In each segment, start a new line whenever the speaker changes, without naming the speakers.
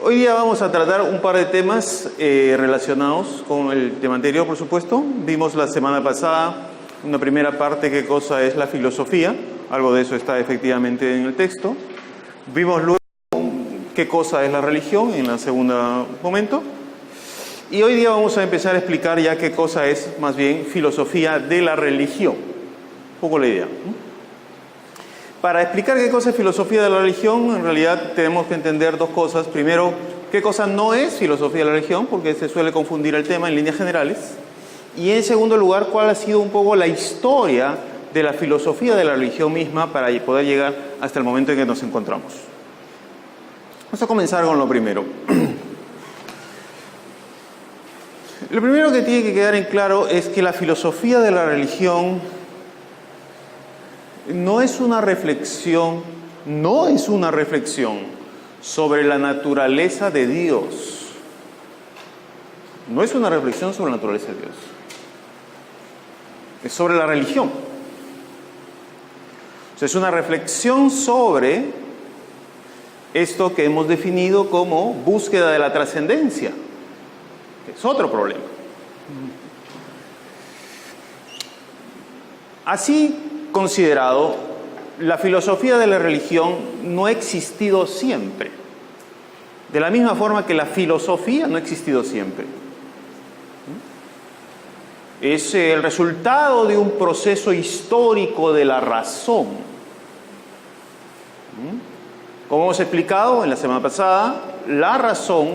Hoy día vamos a tratar un par de temas relacionados con el tema anterior, por supuesto. Vimos la semana pasada una primera parte, qué cosa es la filosofía. Algo de eso está efectivamente en el texto. Vimos luego qué cosa es la religión en el segundo momento. Y hoy día vamos a empezar a explicar ya qué cosa es, más bien, filosofía de la religión. Un poco la idea. Para explicar qué cosa es filosofía de la religión, en realidad tenemos que entender dos cosas. Primero, qué cosa no es filosofía de la religión, porque se suele confundir el tema en líneas generales. Y en segundo lugar, cuál ha sido un poco la historia de la filosofía de la religión misma para poder llegar hasta el momento en que nos encontramos. Vamos a comenzar con lo primero. Lo primero que tiene que quedar en claro es que la filosofía de la religión no es una reflexión sobre la naturaleza de Dios. No es una reflexión sobre la naturaleza de Dios. Es sobre la religión. O sea, es una reflexión sobre esto que hemos definido como búsqueda de la trascendencia, que es otro problema. Así considerado, la filosofía de la religión no ha existido siempre. De la misma forma que la filosofía no ha existido siempre. Es el resultado de un proceso histórico de la razón. Como hemos explicado en la semana pasada, la razón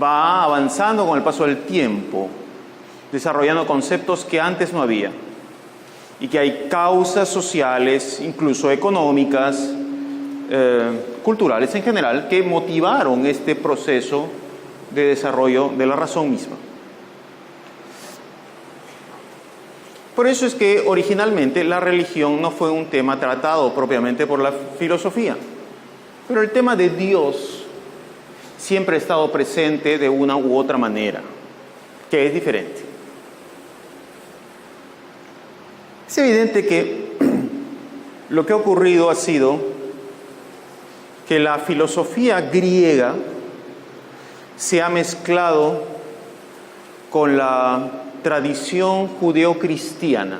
va avanzando con el paso del tiempo, desarrollando conceptos que antes no había. Y que hay causas sociales, incluso económicas, culturales en general, que motivaron este proceso de desarrollo de la razón misma. Por eso es que originalmente la religión no fue un tema tratado propiamente por la filosofía, pero el tema de Dios siempre ha estado presente de una u otra manera, que es diferente. Es evidente que lo que ha ocurrido ha sido que la filosofía griega se ha mezclado con la tradición judeocristiana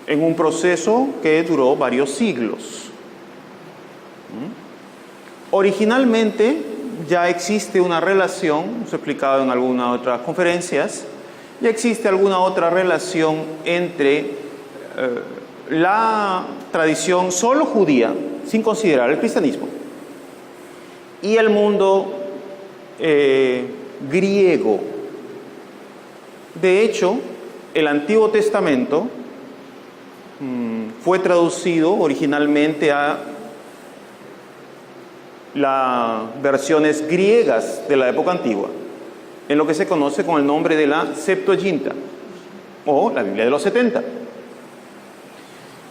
en un proceso que duró varios siglos. Originalmente ya existe una relación, hemos explicado en algunas otras conferencias, ya existe alguna otra relación entre la tradición solo judía, sin considerar el cristianismo, y el mundo griego. De hecho, el Antiguo Testamento fue traducido originalmente a las versiones griegas de la época antigua, en lo que se conoce con el nombre de la Septuaginta, o la Biblia de los 70,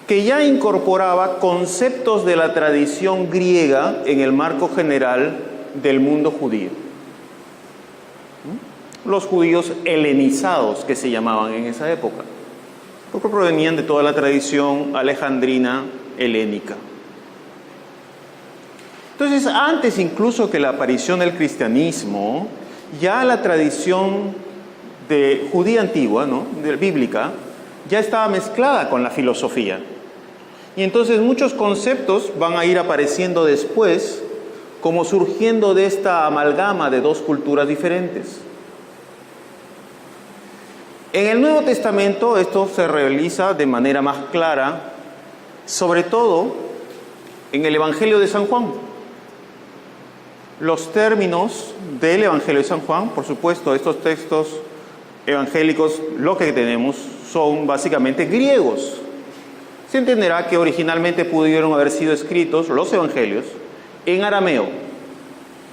que ya incorporaba conceptos de la tradición griega en el marco general del mundo judío. Los judíos helenizados, que se llamaban en esa época, porque provenían de toda la tradición alejandrina helénica. Entonces, antes incluso que la aparición del cristianismo, ya la tradición de judía antigua, bíblica, ya estaba mezclada con la filosofía. Y entonces muchos conceptos van a ir apareciendo después, como surgiendo de esta amalgama de dos culturas diferentes. En el Nuevo Testamento esto se realiza de manera más clara, sobre todo en el Evangelio de San Juan. Los términos del Evangelio de San Juan, por supuesto, estos textos evangélicos, lo que tenemos son básicamente griegos. Se entenderá que originalmente pudieron haber sido escritos los evangelios en arameo,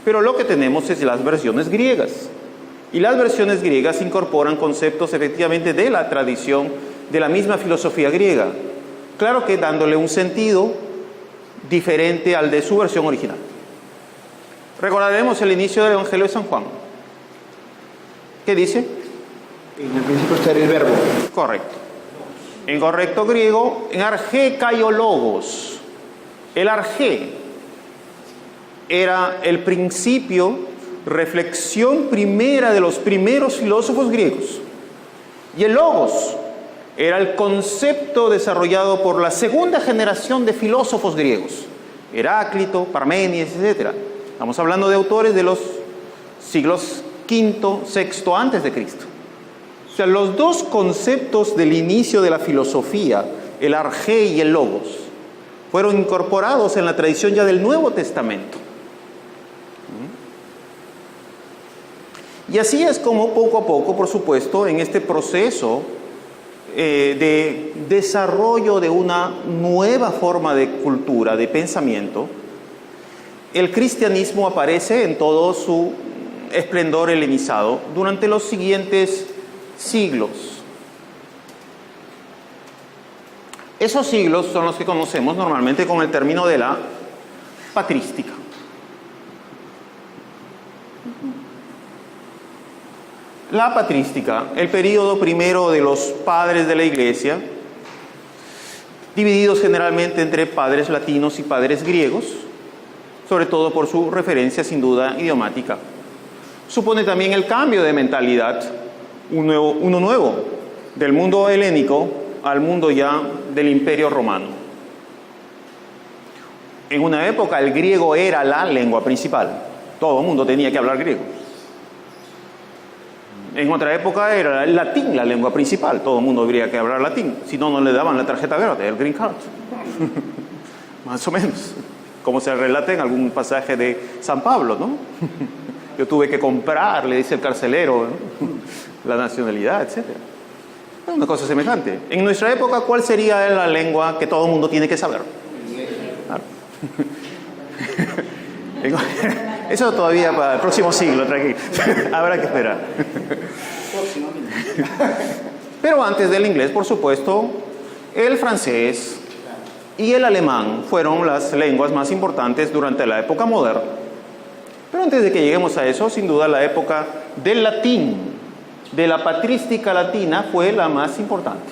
pero lo que tenemos es las versiones griegas. Y las versiones griegas incorporan conceptos efectivamente de la tradición de la misma filosofía griega, claro que dándole un sentido diferente al de su versión original. Recordaremos el inicio del Evangelio de San Juan. ¿Qué dice?
En el principio está el verbo.
Correcto. En correcto griego, en arché kaiologos. El arché era el principio, reflexión primera de los primeros filósofos griegos. Y el logos era el concepto desarrollado por la segunda generación de filósofos griegos, Heráclito, Parménides, etc. Estamos hablando de autores de los siglos V, VI antes de Cristo. O sea, los dos conceptos del inicio de la filosofía, el arjé y el logos, fueron incorporados en la tradición ya del Nuevo Testamento. Y así es como poco a poco, por supuesto, en este proceso de desarrollo de una nueva forma de cultura, de pensamiento, el cristianismo aparece en todo su esplendor helenizado durante los siguientes siglos. Esos siglos son los que conocemos normalmente con el término de la patrística. La patrística, el período primero de los padres de la Iglesia, divididos generalmente entre padres latinos y padres griegos, sobre todo por su referencia sin duda idiomática. Supone también el cambio de mentalidad, uno nuevo, del mundo helénico al mundo ya del Imperio Romano. En una época el griego era la lengua principal, todo el mundo tenía que hablar griego. En otra época era el latín la lengua principal, todo el mundo debería que hablar latín, si no, no le daban la tarjeta verde, el green card. Más o menos, como se relata en algún pasaje de San Pablo, ¿no? Yo tuve que comprar, le dice el carcelero, ¿no? La nacionalidad, etc. Una cosa semejante. En nuestra época, ¿cuál sería la lengua que todo el mundo tiene que saber? Claro. Eso todavía para el próximo siglo, tranquilo. Habrá que esperar. Pero antes del inglés, por supuesto, el francés y el alemán fueron las lenguas más importantes durante la época moderna. Pero antes de que lleguemos a eso, sin duda la época del latín, de la patrística latina, fue la más importante.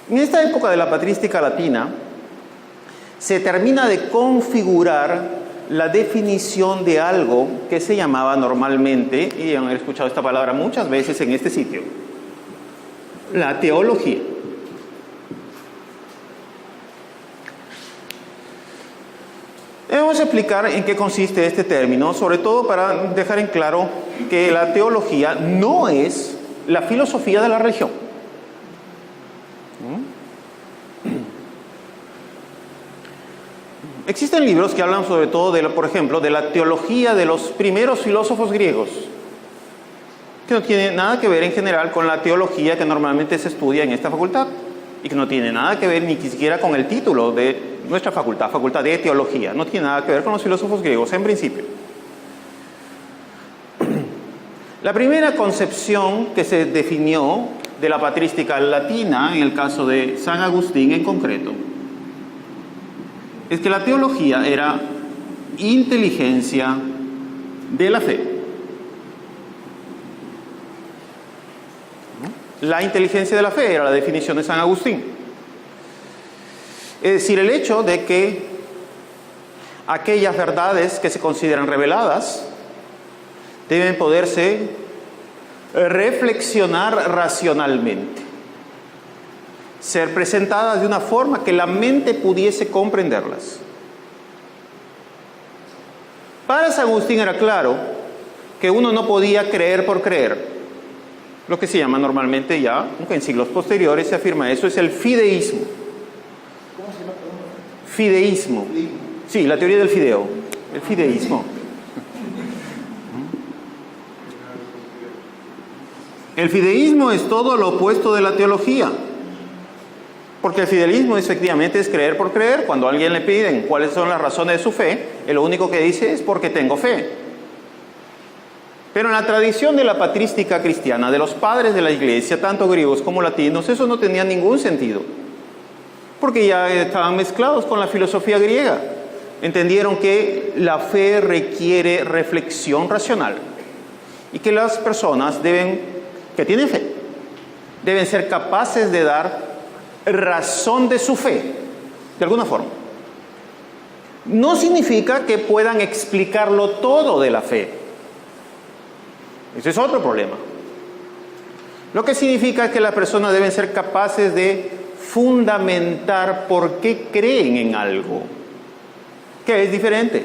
En esta época de la patrística latina, se termina de configurar la definición de algo que se llamaba normalmente, y han escuchado esta palabra muchas veces en este sitio, la teología. Debemos explicar en qué consiste este término, sobre todo para dejar en claro que la teología no es la filosofía de la religión. Existen libros que hablan sobre todo, por ejemplo, de la teología de los primeros filósofos griegos, que no tiene nada que ver en general con la teología que normalmente se estudia en esta facultad, y que no tiene nada que ver ni siquiera con el título de nuestra facultad, Facultad de Teología. No tiene nada que ver con los filósofos griegos, en principio. La primera concepción que se definió de la patrística latina, en el caso de San Agustín en concreto, es que la teología era inteligencia de la fe. La inteligencia de la fe era la definición de San Agustín. Es decir, el hecho de que aquellas verdades que se consideran reveladas deben poderse reflexionar racionalmente, ser presentadas de una forma que la mente pudiese comprenderlas. Para San Agustín era claro que uno no podía creer por creer. Lo que se llama normalmente ya, aunque en siglos posteriores se afirma eso, es el fideísmo.
¿Cómo se llama?
Fideísmo. Sí, la teoría del fideo. El fideísmo. El fideísmo es todo lo opuesto de la teología. Porque el fideísmo efectivamente es creer por creer. Cuando a alguien le piden cuáles son las razones de su fe, él lo único que dice es porque tengo fe. Pero en la tradición de la patrística cristiana, de los padres de la iglesia, tanto griegos como latinos, eso no tenía ningún sentido. Porque ya estaban mezclados con la filosofía griega. Entendieron que la fe requiere reflexión racional. Y que las personas que tienen fe, deben ser capaces de dar razón de su fe, de alguna forma. no significa que puedan explicarlo todo de la fe. Ese es otro problema. Lo que significa es que las personas deben ser capaces de fundamentar por qué creen en algo, que es diferente.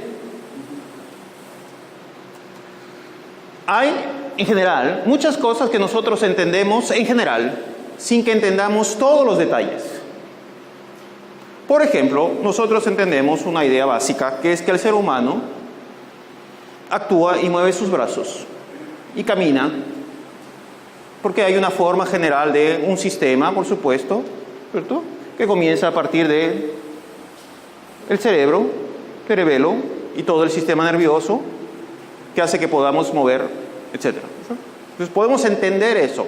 Hay, en general, muchas cosas que nosotros entendemos, en general, sin que entendamos todos los detalles. Por ejemplo, nosotros entendemos una idea básica, que es que el ser humano actúa y mueve sus brazos y camina, porque hay una forma general de un sistema, por supuesto, ¿cierto?, que comienza a partir de el cerebro, cerebelo y todo el sistema nervioso, que hace que podamos mover, etc. Entonces podemos entender eso.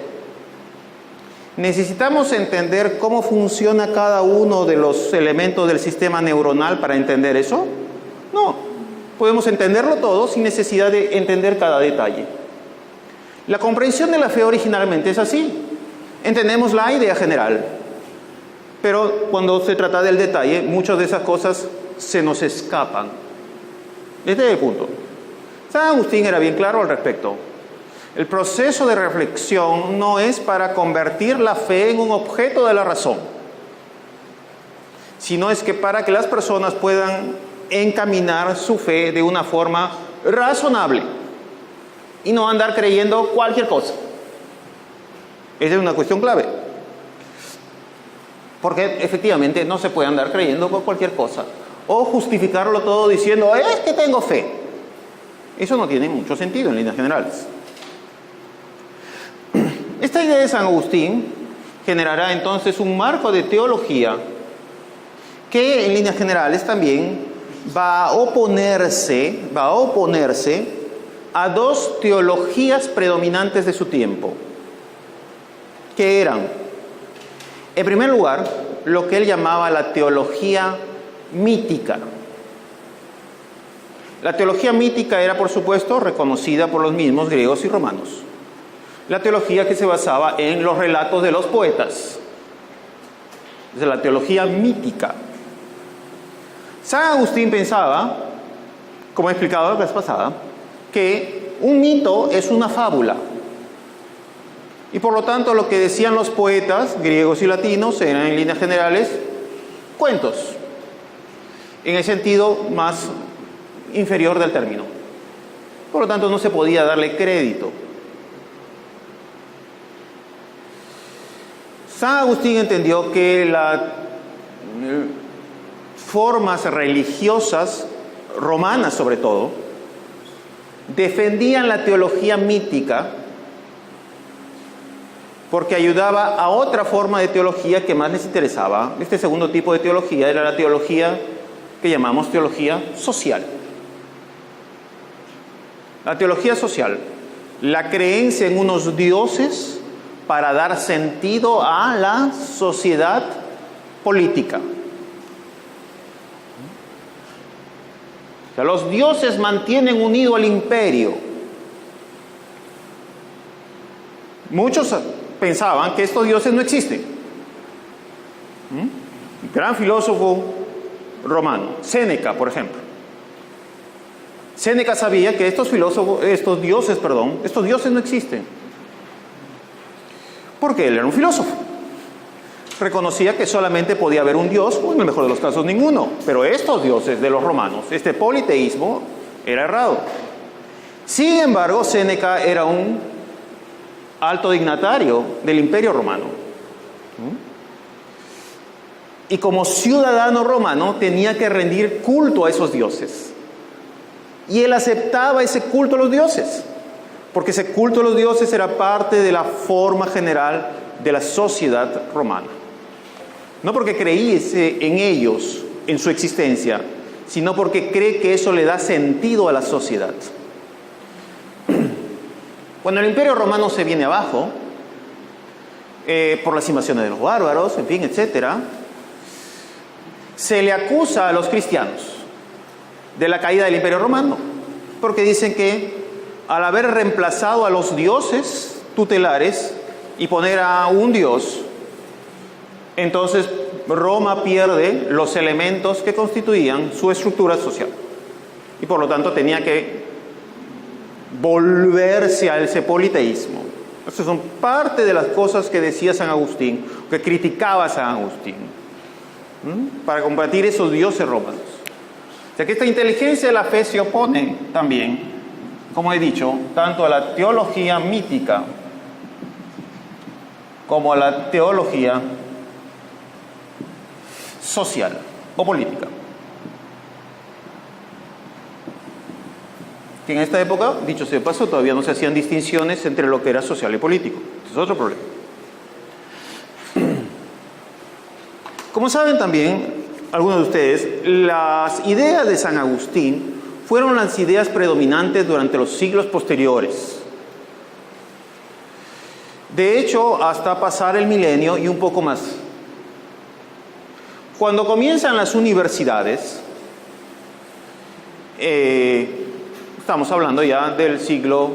¿Necesitamos entender cómo funciona cada uno de los elementos del sistema neuronal para entender eso? No, podemos entenderlo todo sin necesidad de entender cada detalle. La comprensión de la fe originalmente es así. Entendemos la idea general, pero cuando se trata del detalle, muchas de esas cosas se nos escapan. Este es el punto. San Agustín era bien claro al respecto. El proceso de reflexión no es para convertir la fe en un objeto de la razón, sino es que para que las personas puedan encaminar su fe de una forma razonable y no andar creyendo cualquier cosa. Esa es una cuestión clave. Porque efectivamente no se puede andar creyendo cualquier cosa o justificarlo todo diciendo, es que tengo fe. Eso no tiene mucho sentido en líneas generales. Esta idea de San Agustín generará entonces un marco de teología que en líneas generales también va a oponerse a dos teologías predominantes de su tiempo, que eran, en primer lugar, lo que él llamaba la teología mítica. La teología mítica era, por supuesto, reconocida por los mismos griegos y romanos. La teología que se basaba en los relatos de los poetas. Es la teología mítica. San Agustín pensaba, como he explicado la vez pasada, que un mito es una fábula. Y por lo tanto lo que decían los poetas griegos y latinos eran en líneas generales cuentos, en el sentido más inferior del término. Por lo tanto no se podía darle crédito. San Agustín entendió que las formas religiosas, romanas sobre todo, defendían la teología mítica porque ayudaba a otra forma de teología que más les interesaba. Este segundo tipo de teología era la teología que llamamos teología social. La teología social, la creencia en unos dioses para dar sentido a la sociedad política. O sea, los dioses mantienen unido al imperio. Muchos pensaban que estos dioses no existen. Un gran filósofo romano, Séneca, por ejemplo. Séneca sabía que estos dioses no existen. Porque él era un filósofo. Reconocía que solamente podía haber un dios, o en el mejor de los casos ninguno. Pero estos dioses de los romanos, este politeísmo, era errado. Sin embargo, Séneca era un alto dignatario del Imperio Romano. Y como ciudadano romano tenía que rendir culto a esos dioses. Y él aceptaba ese culto a los dioses, porque ese culto a los dioses era parte de la forma general de la sociedad romana. No porque creyese en ellos, en su existencia, sino porque cree que eso le da sentido a la sociedad. Cuando el Imperio Romano se viene abajo, por las invasiones de los bárbaros, en fin, etc., se le acusa a los cristianos de la caída del Imperio Romano, porque dicen que al haber reemplazado a los dioses tutelares y poner a un dios, entonces Roma pierde los elementos que constituían su estructura social. Y por lo tanto tenía que volverse a ese politeísmo. Estas son parte de las cosas que decía San Agustín, que criticaba San Agustín, para combatir esos dioses romanos. O sea que esta inteligencia de la fe se opone también, como he dicho, tanto a la teología mítica como a la teología social o política. Que en esta época, dicho sea de paso, todavía no se hacían distinciones entre lo que era social y político. Este es otro problema. Como saben también, algunos de ustedes, las ideas de San Agustín fueron las ideas predominantes durante los siglos posteriores. De hecho, hasta pasar el milenio y un poco más. Cuando comienzan las universidades, estamos hablando ya del siglo,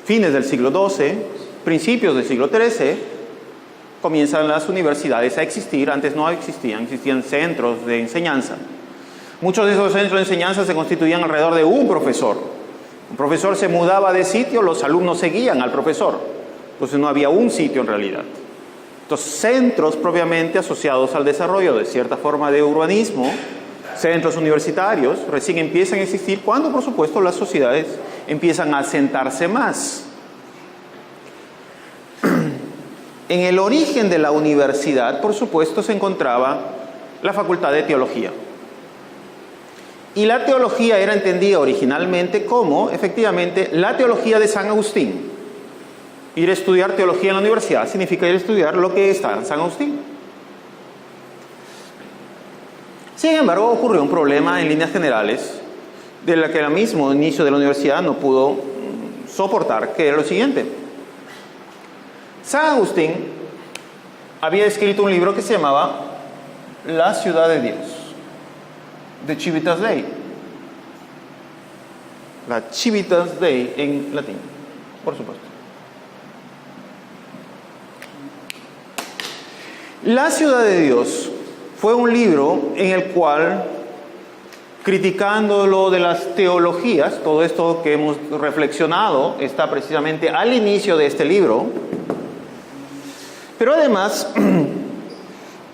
fines del siglo XII, principios del siglo XIII, comienzan las universidades a existir. Antes no existían centros de enseñanza. Muchos de esos centros de enseñanza se constituían alrededor de un profesor. Un profesor se mudaba de sitio, los alumnos seguían al profesor. Entonces no había un sitio en realidad. Estos centros propiamente asociados al desarrollo de cierta forma de urbanismo, centros universitarios, recién empiezan a existir cuando, por supuesto, las sociedades empiezan a asentarse más. En el origen de la universidad, por supuesto, se encontraba la Facultad de Teología. Y la teología era entendida originalmente como, efectivamente, la teología de San Agustín. Ir a estudiar teología en la universidad significa ir a estudiar lo que está en San Agustín. Sin embargo, ocurrió un problema en líneas generales de la que el mismo inicio de la universidad no pudo soportar, que era lo siguiente. San Agustín había escrito un libro que se llamaba La ciudad de Dios, de Civitas Dei. La Civitas Dei en latín, por supuesto. La ciudad de Dios fue un libro en el cual, criticando lo de las teologías, todo esto que hemos reflexionado está precisamente al inicio de este libro, pero además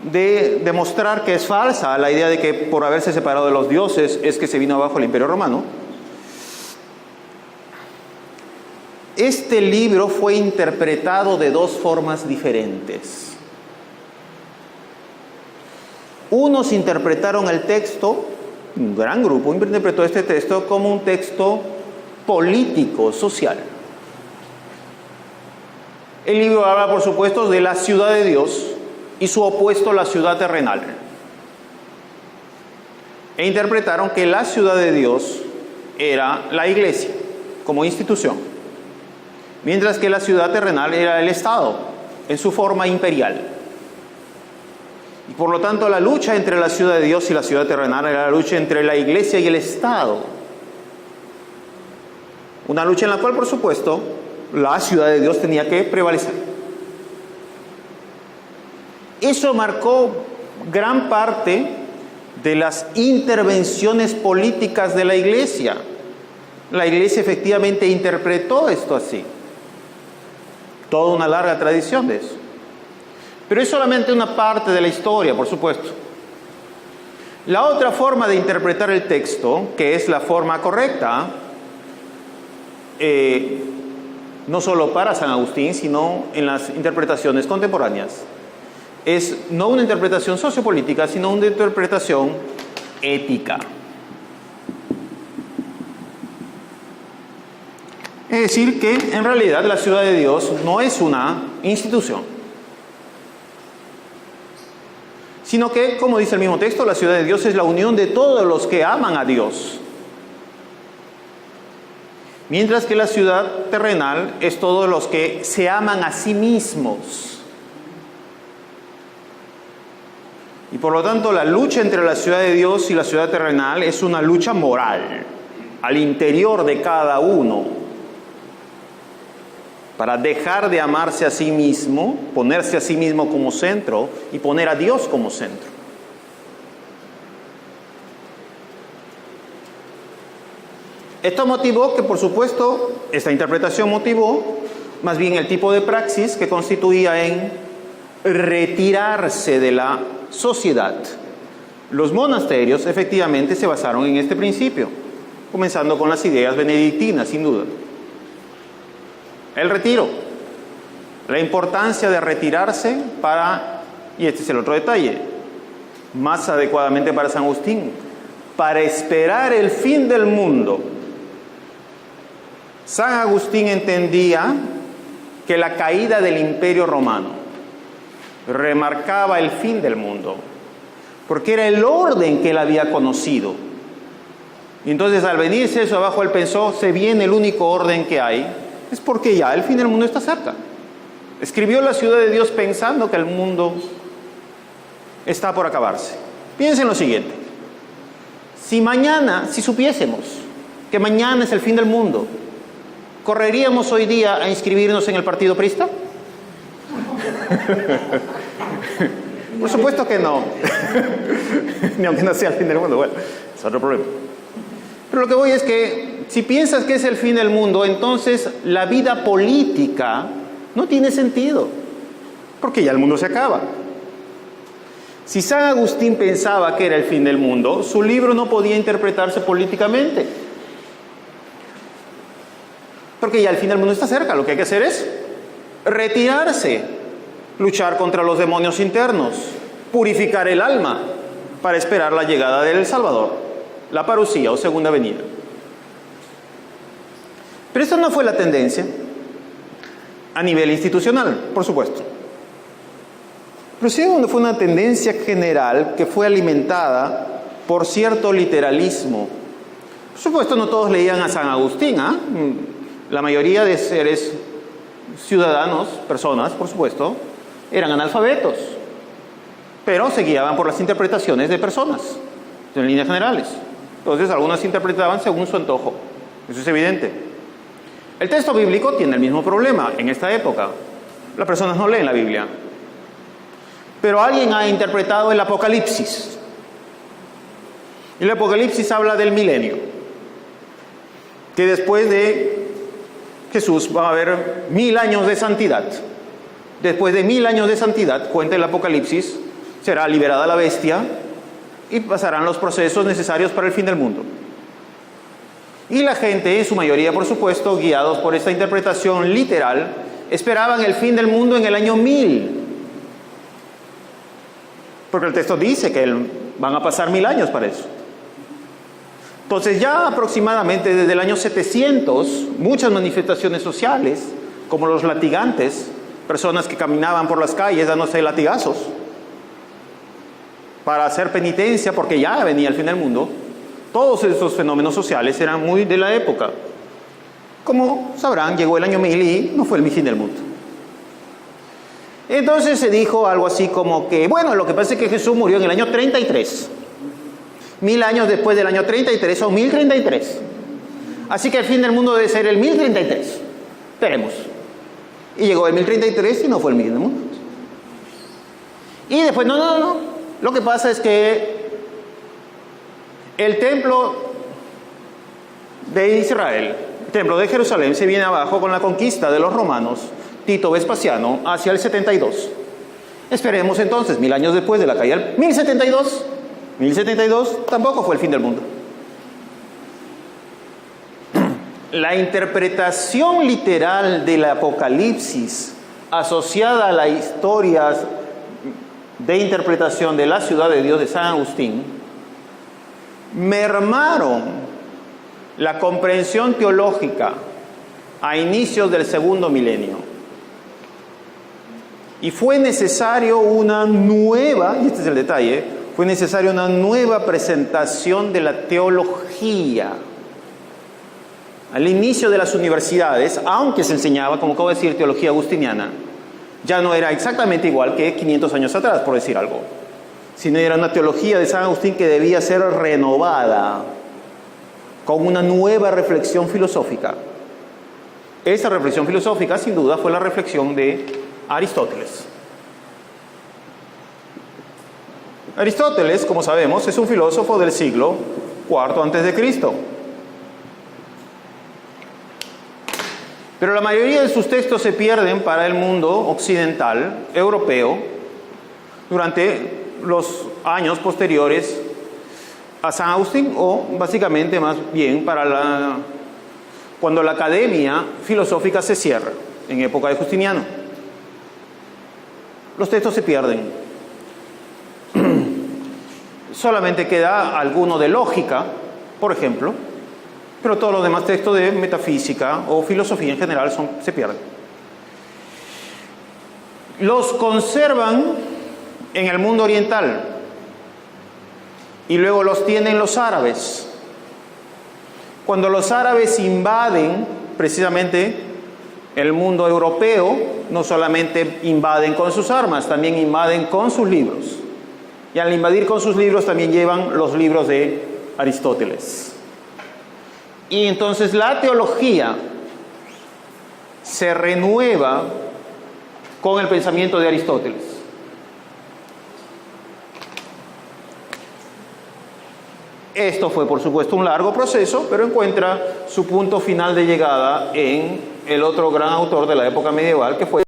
de demostrar que es falsa la idea de que por haberse separado de los dioses es que se vino abajo el Imperio Romano, este libro fue interpretado de dos formas diferentes. Unos interpretaron el texto, un gran grupo interpretó este texto como un texto político, social. El libro habla, por supuesto, de la ciudad de Dios y su opuesto, la ciudad terrenal. E interpretaron que la ciudad de Dios era la iglesia como institución, mientras que la ciudad terrenal era el Estado en su forma imperial. Y por lo tanto, la lucha entre la ciudad de Dios y la ciudad terrenal era la lucha entre la iglesia y el Estado. Una lucha en la cual, por supuesto, la ciudad de Dios tenía que prevalecer. Eso marcó gran parte de las intervenciones políticas de la iglesia. La iglesia efectivamente interpretó esto así. Toda una larga tradición de eso. Pero es solamente una parte de la historia, por supuesto. La otra forma de interpretar el texto, que es la forma correcta, no solo para San Agustín, sino en las interpretaciones contemporáneas, es no una interpretación sociopolítica, sino una interpretación ética. Es decir, que en realidad la ciudad de Dios no es una institución, sino que, como dice el mismo texto, la ciudad de Dios es la unión de todos los que aman a Dios. Mientras que la ciudad terrenal es todos los que se aman a sí mismos. Y por lo tanto, la lucha entre la ciudad de Dios y la ciudad terrenal es una lucha moral, al interior de cada uno. para dejar de amarse a sí mismo, ponerse a sí mismo como centro y poner a Dios como centro. Esto motivó que, por supuesto, esta interpretación motivó más bien el tipo de praxis que constituía en retirarse de la sociedad. Los monasterios efectivamente se basaron en este principio, comenzando con las ideas benedictinas, sin duda. El retiro, la importancia de retirarse para, y este es el otro detalle, más adecuadamente para San Agustín, para esperar el fin del mundo. San Agustín entendía que la caída del Imperio Romano remarcaba el fin del mundo, porque era el orden que él había conocido. Y entonces, al venirse eso abajo, él pensó, se viene el único orden que hay, es porque ya el fin del mundo está cerca. Escribió La ciudad de Dios pensando que el mundo está por acabarse. Piensen lo siguiente: si supiésemos que mañana es el fin del mundo, ¿correríamos hoy día a inscribirnos en el partido prista? Por supuesto que no. Ni aunque no sea el fin del mundo, bueno, es otro problema. Pero lo que voy es que si piensas que es el fin del mundo, entonces la vida política no tiene sentido, porque ya el mundo se acaba. Si San Agustín pensaba que era el fin del mundo, su libro no podía interpretarse políticamente, porque ya el fin del mundo está cerca. Lo que hay que hacer es retirarse, luchar contra los demonios internos, purificar el alma para esperar la llegada del Salvador, la parusía o segunda venida. Pero esta no fue la tendencia a nivel institucional, por supuesto. Pero sí fue una tendencia general que fue alimentada por cierto literalismo. Por supuesto, no todos leían a San Agustín, ¿ah? La mayoría de seres ciudadanos, personas, por supuesto, eran analfabetos, pero se guiaban por las interpretaciones de personas, en líneas generales. Entonces, algunas interpretaban según su antojo. Eso es evidente. El texto bíblico tiene el mismo problema en esta época. Las personas no leen la Biblia. Pero alguien ha interpretado el Apocalipsis. Y el Apocalipsis habla del milenio, que después de Jesús va a haber 1000 años de santidad. Después de 1000 años de santidad, cuenta el Apocalipsis, será liberada la bestia y pasarán los procesos necesarios para el fin del mundo. Y la gente, en su mayoría por supuesto, guiados por esta interpretación literal, esperaban el fin del mundo en el año 1000. Porque el texto dice que van a pasar 1000 años para eso. Entonces ya aproximadamente desde el año 700, muchas manifestaciones sociales, como los latigantes, personas que caminaban por las calles dándose latigazos para hacer penitencia porque ya venía el fin del mundo, todos esos fenómenos sociales eran muy de la época. Como sabrán, llegó el año 1000 y no fue el fin del mundo. Entonces se dijo algo así como que, bueno, lo que pasa es que Jesús murió en el año 33. 1000 años después del año 33 son 1033. Así que el fin del mundo debe ser el 1033. Veremos. Y llegó el 1033 y no fue el fin del mundo. Y después, no. Lo que pasa es que el templo de Israel, el templo de Jerusalén, se viene abajo con la conquista de los romanos, Tito Vespasiano, hacia el 72. Esperemos entonces, 1000 años después de la caída del 1072. 1072 tampoco fue el fin del mundo. La interpretación literal del Apocalipsis asociada a la historia de interpretación de la ciudad de Dios de San Agustín mermaron la comprensión teológica a inicios del segundo milenio. Y fue necesario una nueva, y este es el detalle, fue necesaria una nueva presentación de la teología. Al inicio de las universidades, aunque se enseñaba, como acabo de decir, teología agustiniana, ya no era exactamente igual que 500 años atrás, por decir algo, sino era una teología de San Agustín que debía ser renovada con una nueva reflexión filosófica. esa reflexión filosófica sin duda fue la reflexión de Aristóteles. Aristóteles, como sabemos, es un filósofo del siglo IV antes de Cristo. Pero la mayoría de sus textos se pierden para el mundo occidental, europeo, durante los años posteriores a San Agustín, o básicamente más bien cuando la academia filosófica se cierra, en época de Justiniano. Los textos se pierden. Solamente queda alguno de lógica, por ejemplo, pero todos los demás textos de metafísica o filosofía en general se pierden. Los conservan en el mundo oriental y luego los tienen los árabes. Cuando los árabes invaden precisamente el mundo europeo, no solamente invaden con sus armas, también invaden con sus libros. Y al invadir con sus libros también llevan los libros de Aristóteles. Y entonces la teología se renueva con el pensamiento de Aristóteles. Esto fue, por supuesto, un largo proceso, pero encuentra su punto final de llegada en el otro gran autor de la época medieval, que fue